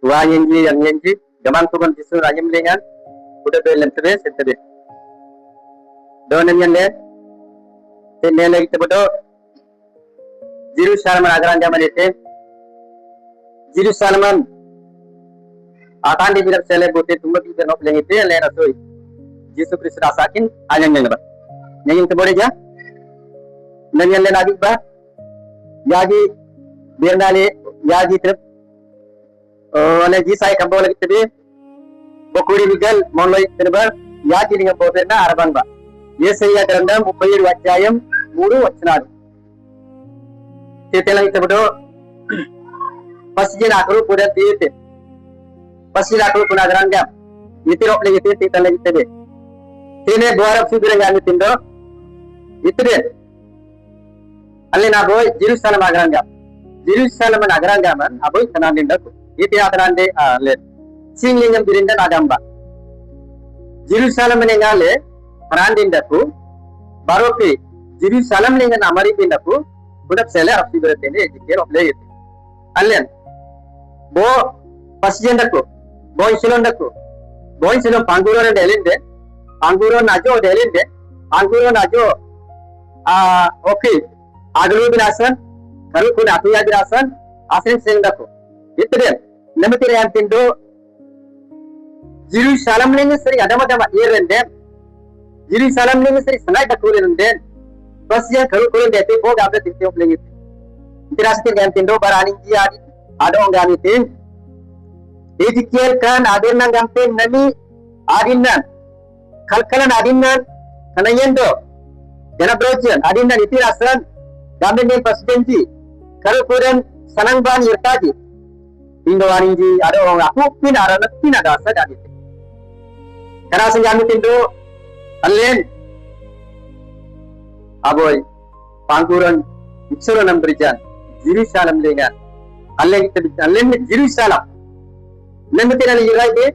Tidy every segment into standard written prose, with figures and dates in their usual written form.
Wa yang yanji gaman tuban jisu rajim lengan udah belen tebe setebe donen yanle tenne lagi tebodo Jerusalem nagaran zaman itu Jerusalem akan dibilang sele bote tumba kita nok lengi te le rasoi Yesus Kristus rasakin anyang ba nyang tebode ja nanyan le lagi ba yagi biarnale yagi trip oleh jisai kambo lagi tebe bokuri migal monloi terbar yagi linga boberna araban ba yesaya grandam 37 అధ్యాయం 3 వచనాలు tetelang tebodo pasjin akru puda tete pasjin akru puna granga itirop lagi tete tetelang tebe tene buarap sudure ngami tindo itre alle na boy Jerusalem agranga man aboy tanandinda iti atanande le singlingam birinda nadamba Jerusalem nengale tanandinda ku baroki Jerusalem lengan amari pindaku budak sele Arab sibere tene jikir of lege allen bo pasien dako bo isilon panguro delinde panguro najo okay aglu binasan karu kun atuya binasan asen seng dako itre nemitire antindo Jerusalem lengan seri adama irende Jerusalem lengan seri sanai dako irende pasien karu kun dete bo gabda tinte of lege Tiraskin gantindo barani ji ado ngami tin Ezekiel kan adirna gampe nami adinnan kalkalan adinnan kanayendo janabrojan adinnan itirasan gamben presidensi karukuren sanangban yirtaji indowani ji ado aku pin arana pin ada sadadi karasan gami tindo allen aboy pangkuran Ipsoro nambrijan Jerusalem lengan allen Jerusalem nemtira yirai be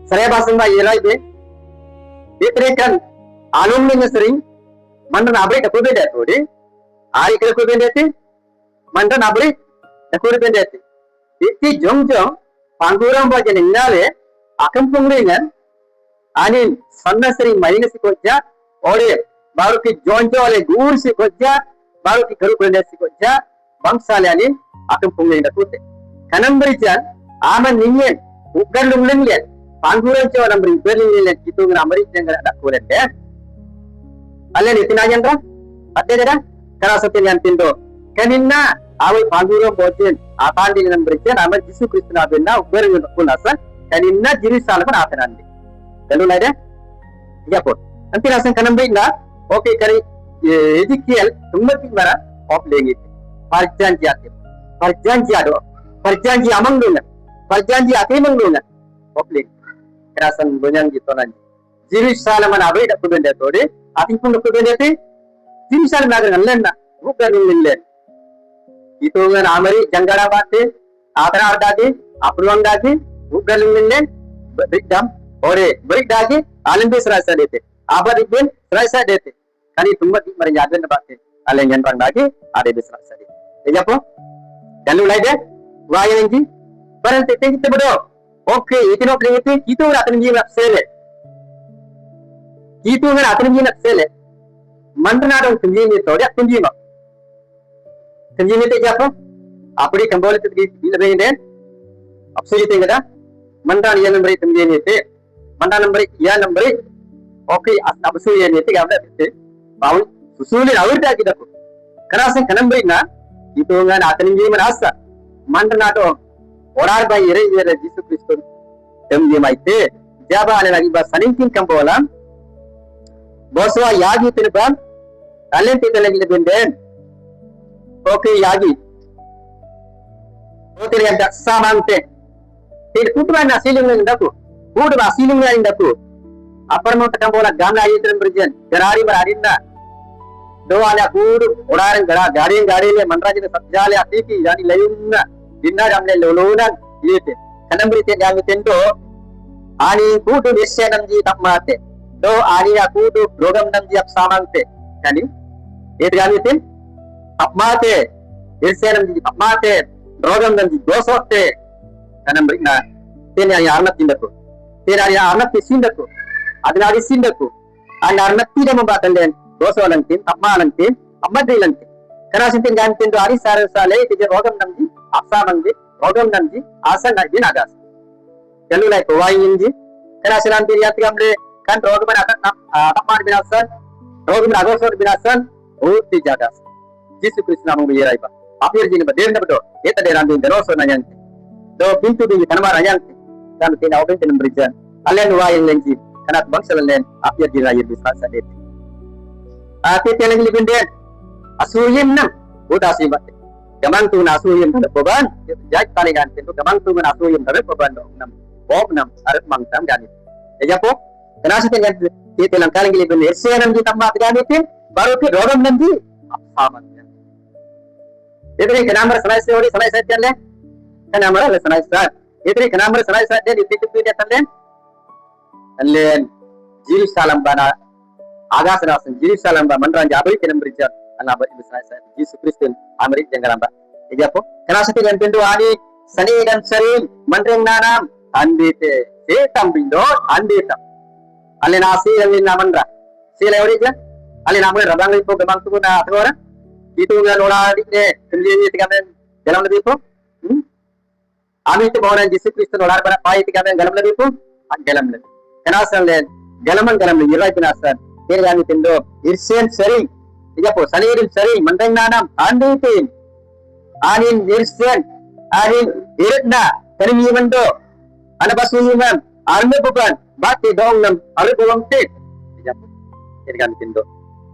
saraya basamba yirai be itrekan alum lenga sering mandan abre takube datode ari kere ko bendete mandan abre takure bendete iti jongjong panguram bajan ingale akampung lengan anin sannasari mainasi koja ore baru ki jonjo ole gur si koja baru ki karu bendete koja bangsalani akampung lenga kute kanam berijan aman ningyen ugar lumlenglen panguran cho nambri berlinglen kitu ngamri jengara dak kurende allen itinajandra adedera karasatin yantindo kaninna awi panguran bojen atandi nambri chen amar Yesus Kristus nabenna ugar kunasa kaninna Jerusalem atanandi kalu laide yapo anti rasan kanambri na okay kari Ezekiel tummati mara of lengit parjanji ado perjanji amangdungan perjanji atimangdungan opling kerasan bonyang gitu nanti Jerusalem abe dak kubende tode atingpung dak kubende te Jerusalem nagar ngallenna bukan nillen itu ngan amari janggara bate atara ardade apruang dage bukan nillen bidam ore berik dage alimbe serasa dete abadibben serasa dete kani tumbati mari yaden bate alengan rang dage ade serasa dete ejapo dalu laide wayanji barante tengite bodo okay itino plengite kitu ratnji napsele mandanado tunji ni toda tunji ni te japo apdi kambole te dilebende apsuli te gada mandan ya number tunji ni te mandan number ya number okay absuli ni te gabda te baul susuli awirda kidako karasan kanambri na itu ngan atnji manasa mandanado orar by ere Yesus Kristus temje maite jaba ale lagi ba saninkin kambola boswa yagi tinban talent te lagi lebenden okay yagi otir yanda samante til kutba nasiling ndaku kutba siling ndaku aparmo kambola gana ayitren berjen garari bararinna doala kudu orar gari le manrajine sabjale atiki yani layunna dinna ramle lolonan yete kanambri te gami tendo ani kudu nisyanam ji takmate do ani kudu rogam nam ji apsamante kani et gami ten apmate nisyanam ji apmate rogam nam ji gosotte kanam beri na ten yang arnat tindaku ten yang arnat tisindaku adna adi sindaku an arnat tidak membatalkan dosa lantin amma lantin amma dri lantin karena sintin gan tin do ari sare sale tije rogam namji asa mangji rogam namji asa nagi nagas jalu lai ko wainji karena sinan diri gamle kan rogam amma binasan rogam nagosor binasan urti jagas Yesus Kristus namu biarai pa apir jini bader na bedo eta de rambing deroso nanyanti do pintu di kanama nanyanti dan tina open tin berijan alen wayin lenji kanat bangsal len apir jini rayir bisa sadet ati teleng libinden asuyim nam udah sibat gamang tu nasuyim tada poban jaj tani gan tu gamang tu nasuyim tada poban do nam bob nam arat mangtam gani eja po kenasa tin ti telang kaleng libinden senam ji tambat gani tin baru ke rogam nanti apa Itri kenamar selai jalan, kenamar le selai sat. Itri kenamar selai sat dia di titik dia talen. Talen Jerusalem bana agas rasan Jerusalem bana manran jabri kenam berjar. Allah beri selai sat. Yesus Kristus Amerik jangan lambat. Ija po. Kenapa sih dengan pintu ani sani dan sering manreng nanam andite setam bindo andita. Ale nasi yang lina mandra. Sila ori je. Ale namun rabang lipo gemang tu na atora. Itu kan orang ini kemudian tiga men dalam lebih pun, kami itu bawa Yesus Kristus orang pada pai tiga men dalam lebih pun, dalam lebih. Kenasan len, dalam lebih irai kenasan. Ini kami tindo irsen sering, tiga pun salirin sering, menteng nanam, andi tin, anin irsen, anin iritna, terimi mendo, anak basu human, arme bukan, bati dong nam, arme bukan tin, tiga pun. Ini kami tindo,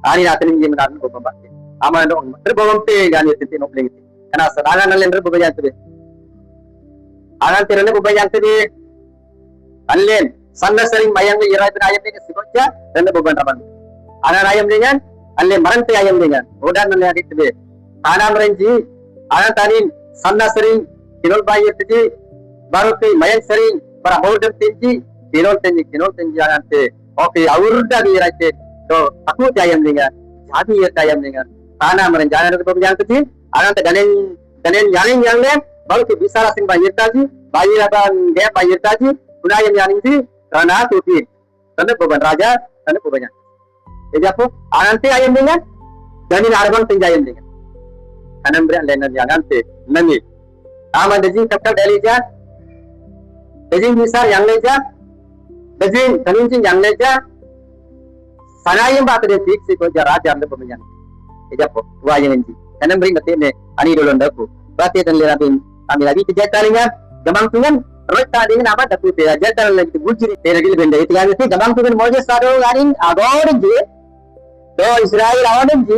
anin aterim ye menan bukan bati. Aman dong, terbawang te gani tintin opling ti. Karena serangan nalen berbayan tebe. Angan tirane berbayan tebe. Anlen sanna sering mayang ni irai bin ayam ni sibotja dan beban raban. Angan ayam dengan anlen marante ayam dengan. Odan nalen adik tebe. Anam renji angan tanin sanna sering kinol bayar tebe. Baru te mayang sering para border tinji kinol tinji angan te. Oke, awurda di irai te. Do aku ayam dengan. Jadi ayam dengan. Tanah merencana itu yang kecil, anak tergalen yang lain, baru ke bisa rasing bayar tadi, bayar akan dia bayar tadi, guna yang ini karena tuti, karena beban raja, karena bebannya. Jadi apa? Anak ayam dengan, dan ini arbang tinggal dengan, karena berian lain yang nanti, nanti, aman daging kapal delija, daging besar yang leja, daging kanuncing yang leja, sana yang batu dia fix itu raja yang bebannya. Ejapo wajang enji kanam bring katene ani dolon daku bati tan lerapin kami lagi kejatalingan gamang tungan rota dengan apa daku te jatan lagi bujuri te ragil benda itu kan itu gamang tungan Moses sado garin agorin ji do Israel awanin ji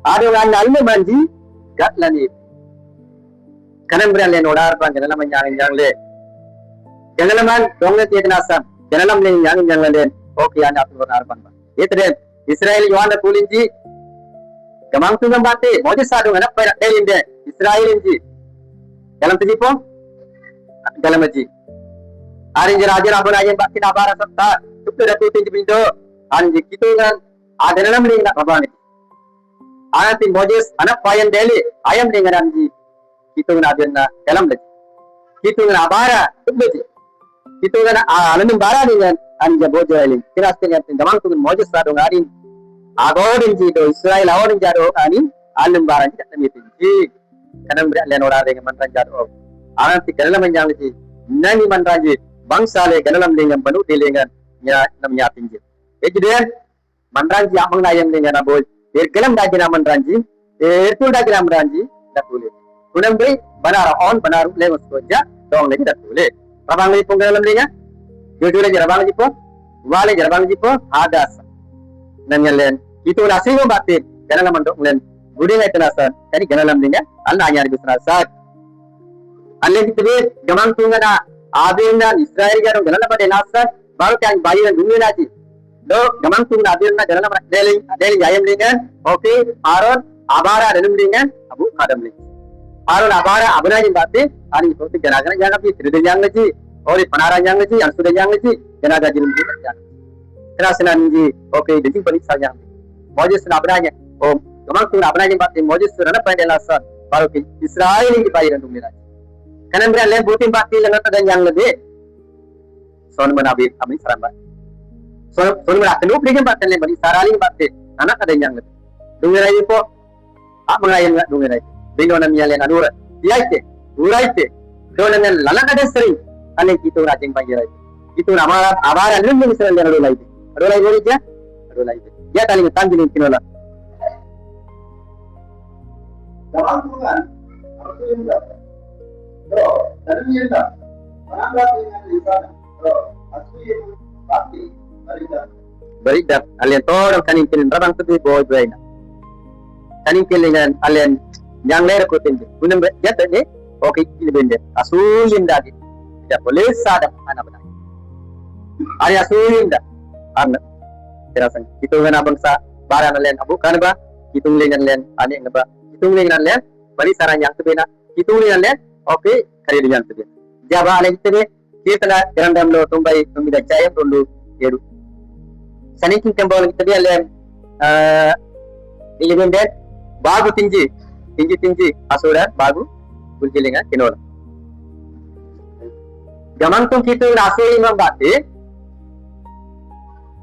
ado gan alme manji gatlani kanam bring len odar pan ganala manjang le ganala man dongle te nasam ganalam le yang len oke ana tu odar pan itu Israel yohana pulinji gamang tu ngambate Moses sadu anak pada elinde Israel inji dalam tujipo dalam aji ari raja rabon ayen bakti nabara satta tukte datu tinji bindo anji kitu ngan adanam ling nak rabani anati Moses anak payan deli ayam dengan anji kitu ngan adanna dalam aji kitu ngan abara tukte kitu ngan alanum bara dengan anja bojo eling kiraste ngan gamang tu Moses sadu ngarin agorin ji do Israel agorin jado ani alim baran ji kami tinji kanam beri len ora dengan manran jado ananti kanalam yang ji nani manran ji bangsale kanalam dengan penuh dengan nya namnya tinji ejden manran ji amang nayam dengan aboy kalam da jina manran ji itu da jina manran ji da boleh kunam beri banar on banar le muskoja dong lagi da boleh rabang li punggalam dengan jujur aja rabang ji po wale rabang ji po hadas nangyalen itu nasi mo batit kana naman dok len gudi ngay tenasan kani kana lam dinga alla anyar bisnasan alle kitbe gamang tunga na adina Israel garo kana pada nasan baru kan bayi dan dunia naji do gamang tunga adina kana pada deli ayam dengan oke Aaron abara renum dengan abu kadam ling Aaron abara abuna jin batit ani sote kana kana jana pi tirde jang naji ori panara jang naji an sude jang naji kana ga jirum ji Kerasan ji, oke, jadi balik saja. Moses nabraknya, oh, gamang tu nabraknya berarti Moses sudah nak pandai lasan, baru ke Israel ini bayar dulu lagi. Kanan beran lain butin bakti lengan dan yang lebih. Son menabit kami serambat. Son merak lu berikan bakti lain beri sarali bakti anak ada yang lebih. Dungai itu apa mengayan nggak dungai itu. Binona mialen adura. Dia itu, urai itu. Dolan yang lalang ada sering. Ane kita rajin panggil itu. Itu nama abaran lu misalnya yang adula itu. Adula itu aja. Adula itu. Ya tali tanggilin kinola. Dalam bulan, aku yang dapat. Dari yang dapat. Menanggap dengan di sana. Aku yang pasti dari dapat. Beridak, alien orang kanin kilin rabang tu boy boyna. Kanin kilingan alien yang lain aku tinggi. Gunung jatuh ni, okey kilin benda. Asulin dah di. Tidak boleh sadap anak benar. Ayah asulin dah. Karena terasa itu kan bangsa barang alien abu kan ba? Hitung lengan alien ane ngaba. Hitung lengan alien beri saran yang tu bena. Hitung lengan alien okey kari yang tu bena. Jaba alien tu bena. Kita nak kerandam lo tumbai tumida caya perlu yeru. Sanikin kembali kita dia lem elemen dan bagu tinggi asuran bagu buljilingan kinol. Gamang tung kita rasui membati,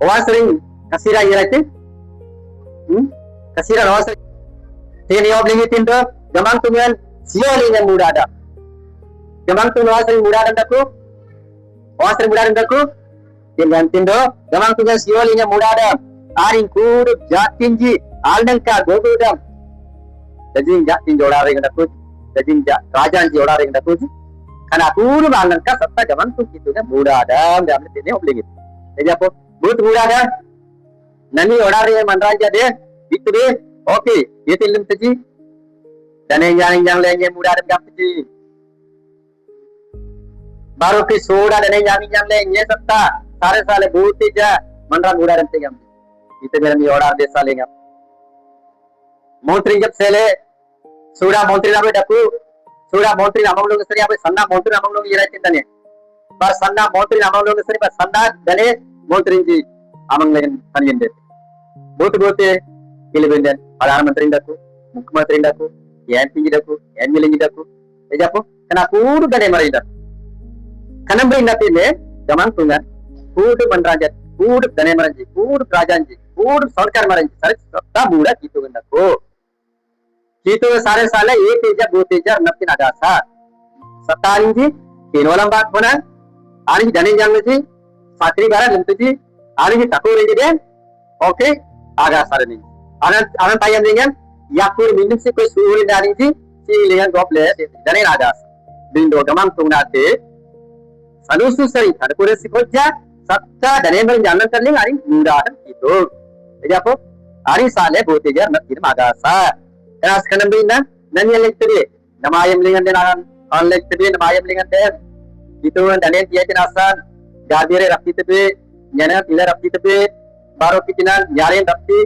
awas sering kasira irai kasira awas sering. Ini obling itu tu gamang tungan siolingan muda ada. Gamang tung awas sering muda ada tu, awas sering muda ada tu. Dengan tindo, gamang tuga siolinya mudada, aring kudu jatinji, alnangka gogudam. Jadi jatin jodoh orang nak kuji, jadi kerajaan jodoh orang nak kuji. Karena kudu alnangka serta gamang tu kita kan mudada, dalam ini obligit. Jadi apa? But mudada, nani orang yang manraja dia, itu dia, okey, dia tilim saji. Dan yang lainnya mudada berapa baru ke soda dan yang lainnya serta सारे साले बहुत ही जा मंडरा मुड़ा रहते हैं हम इतने मेरे में ऑर्डर दे साले हैं मंत्री जब सेले सूरा मंत्री ना डकू सूरा मंत्री नाम लोग सरी आप सन्ना मंत्री नाम लोग ये रहते हैं पर सन्ना मंत्री नाम लोग सरी पर सन्ना दले मंत्री जी आमंग लेकिन सनियन देते बहुत किले प्रधानमंत्री डकू मुख्यमंत्री डकू एमपी डकू एमएलए डकू ये जापो कना पूर्ण गने मरी डकू कनम्बरी नती में गमन तुंगा पूर्ण मनराजा पूर्ण दने मरंजी पूर्ण प्राजांजी पूर्ण सरकार मरंजी सारे सत्ता बुरा कीतो गंदा को कीतो सारे साले एक तेजा दो तेजा नक्की नागासा सत्ता आलिंजी केनोलम बात होना आलिंजी दने जांगले जी साकरी बारा लंतु जी आलिंजी तको रेंजी दे ओके आगा सारे नहीं आनंद तायम देंगे याकुर मिनिम से कोई सूरी डालिंजी सी लेंगे गोपले दने नागासा बिंदो गमन तुंगनाते सनुसु सरी थरपुरे सिकोजा सत्ता दने में जानना करने आरी मुराद itu. Jadi apa? Ari sale bote jar nak kirim agasa. Keras kanam bina nani yang lektere. Nama ayam lingan denan on lektere nama ayam lingan der. Itu dane dia tenasan garbire rapti tebe nyana ila rapti tebe baro kitinan nyare rapti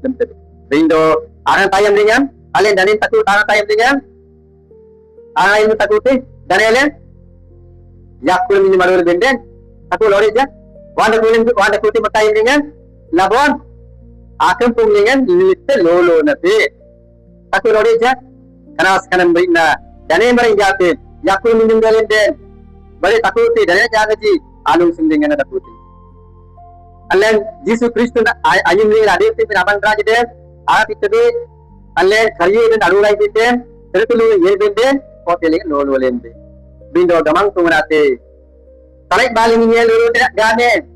dem tebe. Bindo aran tayam lingan alen dane takut aran tayam lingan. Aran takuti dane alen yakul mini malur benden aku lori je, wanda kuti matai dengan labon, akan pun dengan litte lolo nabi. Aku lori je, karena sekarang berina, dan yang berinjati, yakul minjunggalin den, balik takuti dan yang jaga ji, alung sendingan takuti. Allen Yesus Kristus ayam ni ada itu pinapan raja den, alat itu de, allen karya dan alulai itu den, terutulu ye benden, kau teling lolo lende. Bindo gamang tungurate. Tarik balik ni lulu tidak gane.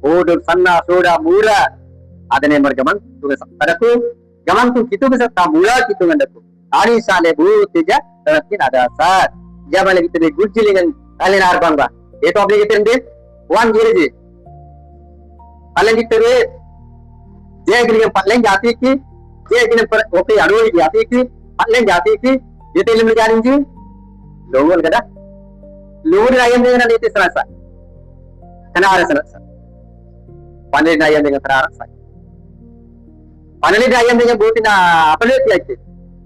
Oh, sanna soda mura. Ada ni mergamang tu kesat. Padaku gamang tu kita kesat tak mura kita ngandaku. Ari sale bu teja terakin ada saat. Jam lagi kita gurji dengan kalian arbang ba. Itu apa kita ni? Wan giri je. Kalian kita ni dia gini patlen jati ki. Dia gini per okey adu jati ki. Patlen jati ki. Dia telim jaring je. Longol kada. Luhur ayam dengan itu serasa, kena ada serasa. Panen ayam dengan terasa. Panen ayam dengan buatin apa lagi aja.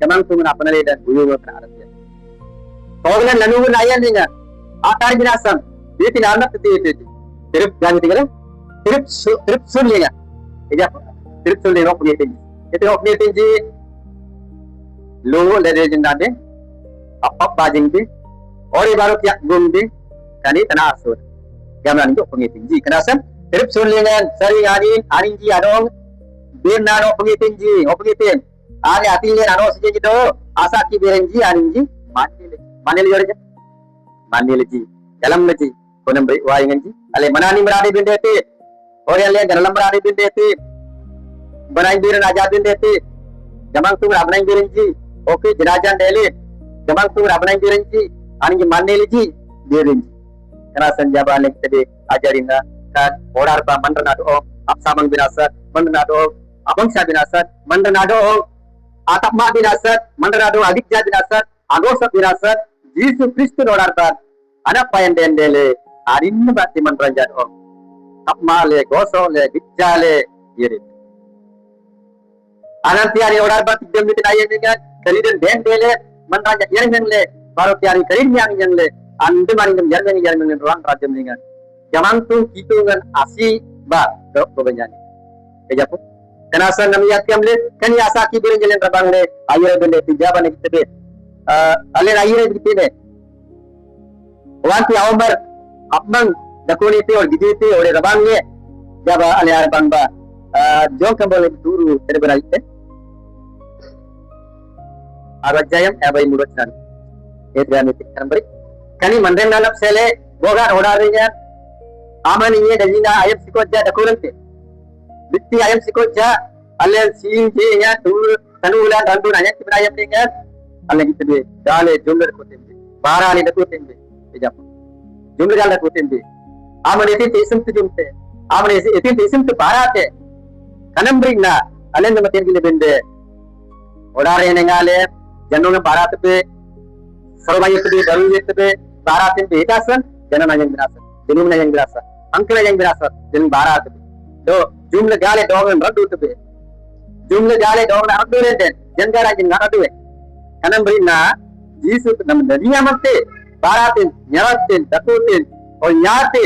Jangan tunggu apa lagi dan buyur terasa. Kalau dengan lalu ayam dengan akar binasam, dia tidak ada itu. Terus jangan tinggal. Terus sulinya. Ija terus sulinya punya tinggi. Itu punya tinggi. Luhur dari jenade. Apa bajing tu? ore baru tiak gumdi kani tanah asur gamlan itu pengiting ji kenasan terip sulingan sari anin ji adong bir nano pengiting ji pengiting ani atilnya nano sije gitu asa ki berenji anin ji manil yorja manil ji dalam ji konam beri waingan ji ale manani meradi bindeti ore ale dalam meradi bindeti banai biran aja bindeti jamang tu rabnai birenji oke jenazah dele jamang tu rabnai birenji anin ji manil ji birenji karena senjaba lek tadi ajarina kan orar pa mandana do apsamang binasat mandana do abangsa binasat mandana do atapma binasat mandana do adikja binasat agosa binasat Yesus Kristus orar pa anak payan dendele arin batti mandranjat o apma le goso le dikja le yeri ananti ari orar pa tidem ayenga kaliden dendele mandranjat yeren le baru tiari karin yang le ande maringam jarmen ruang rajam dengan jamang tu kitungan asi ba do banyani ejapu kenasa namiyat kamle kan asa ki birenjelen rabang le ayere bende tijaba ne kitbe ale ayere bitine wanti awmar apmang dakoni te or gidite ore rabang le jaba ale arbang ba jong kambole duru tere beraite arajayam abai murotnan edgani tikkan beri kani mandem nalap sele boga odarinya amaniye dajina ayam sikoja dakurante bitti ayam sikoja alle sinje ya tanulan randu nanya kibra ayam dengar alle gitbe dale jumler kotembe barani dakutembe ejap jumler dal dakutembe amane ti tisum tujumte amane ti tisum tu barate kanambrina alle namaten gile bende odare nengale janunga barate pe sarbayete daruyete baratin betasan janana yang binasan jenumna yang birasa angkla yang birasa jen barat do jumla gale dogan radu tebe jumla gale dogan radu den jengara jeng radu kanam berina Yesus nam dunia mate baratin nyaratin dakutin o nyate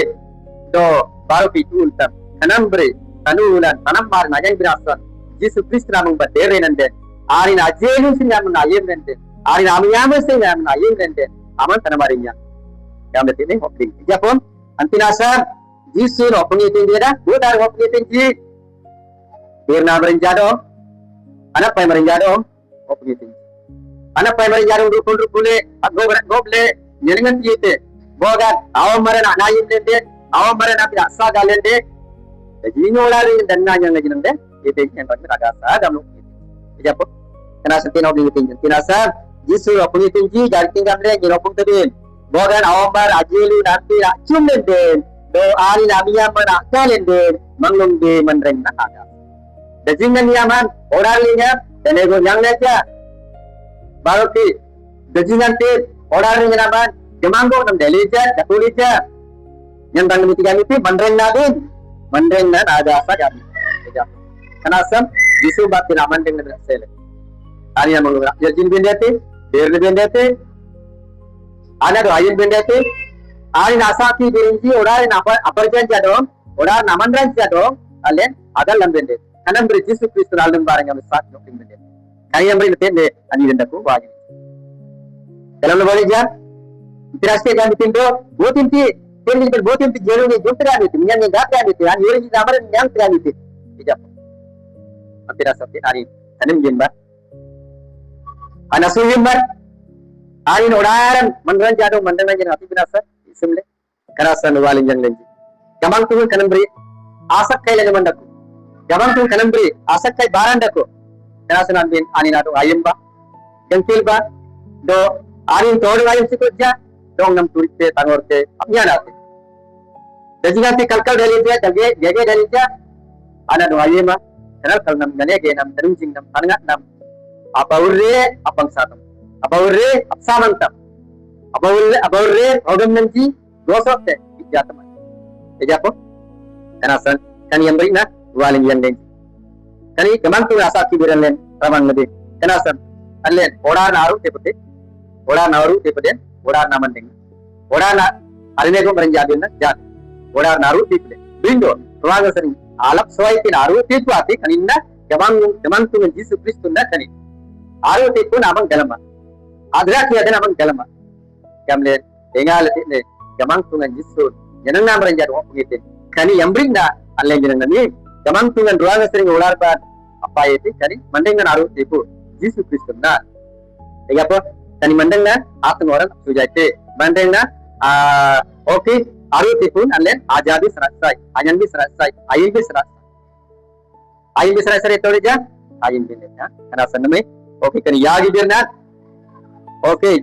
do baru pitul tam kanam beri tanulan tanam bar na yang birasa Yesus Kristus namung badere nande ari na jenu sinyam na yem nande ari na amiyam sinyam na yem nande aman tanamarinya yang ini hoping japon antinasa Yesus no pengiting dia dah budar pengiting ji birna berenjado anak pai merenjado pengiting anak pai merenjado dukul dukule goble nyenengan tiete bogat awam marana nayim lende awam marana tidak sa galende jadi nyolari danna yang lagi nende itu yang kami ada sa dalam japon kena sentin pengiting antinasa Yesus no pengiting ji jadi tinggal le nyopung tebin bogan awambar ajilu nanti acum lenden do ari nabiya mana kalenden manglung de manreng nakaga dajingan yaman oralinya tenego yang leja baruti dajingan te oralinya naman gemanggo nam delija dakulija yang tang mitiga miti manreng na ada asa jadi kanasam Yesus bakti naman dengan sele ari yang mangga jin bendete der bendete ana do ayin bendete ari nasaki berenji odare napa aparjan jadong odar namandran jadong allen adal lambende kanam beri Yesus Kristus alum barang am sat noking bende kayam beri tende ani dendaku wagi dalam boleh jan tiraste jan tindo botinti tendi ber botinti jeru ni juntra ni tinyan ni gata ni tiran yori namar nyang tiran ni tijap antira sapti ari tanim jemba ana suyimbar ari odaran mandran jadong mandran jan ati binasa simle karasan walin jang lenji jamang tu kanam beri asak kai lagi mandaku jamang tu kanam beri asak kai barandaku karasan anbin ani nadu ayemba jengkil ba do ari todu ayem sikotja dong nam turite tangorte apnya nate dajingati kalkal dalija jage dalija ana do ayema kanal kalnam gane ge nam tarinjing nam tangat nam apa urre apang satam apa urre apsamantam apa urre ogam nanti gosokte ijatama ejapo kanasan kan yang berina walin yang den kani kemang tu asa kibiran len ramang nabi kanasan allen oda naru tepute oda namandeng oda na alne ko merenjadina jat oda naru tepute bindo ruang sering alap soai tin aru tepu ati kaninna kemang tu Yesus Kristus na kani aru tepu namang galama adra ki adana namang galama kamle Tinggal ini gamang tungan jisun. Jangan nama renjat wong pengitin. Kani yang bring dah Allah yang nani. Gamang tungan ruang sering ular pat apa itu kani mandengan aru tipu Yesus Kristus na. Tiga apa? Kani mandengan atau orang sujate. Mandengan oke aru tipu Allah ajadi serasai, ayan bi serasai, ayin bi serasai. Ayin bi serasai itu aja. Ayin bi ya. Karena sename oke kani yagi birna. Oke.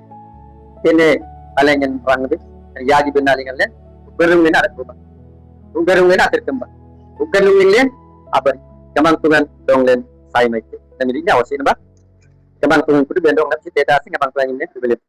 Ini kalian yang orang itu yagi birna lingan le. Berungin ada apa? Berungin ada kembang. Berungin apa? Gamang tungan donglen sai mai. Dan ini nyawa sih nambah. Gamang tungan kudu bendong nanti tidak asing gamang tungan ini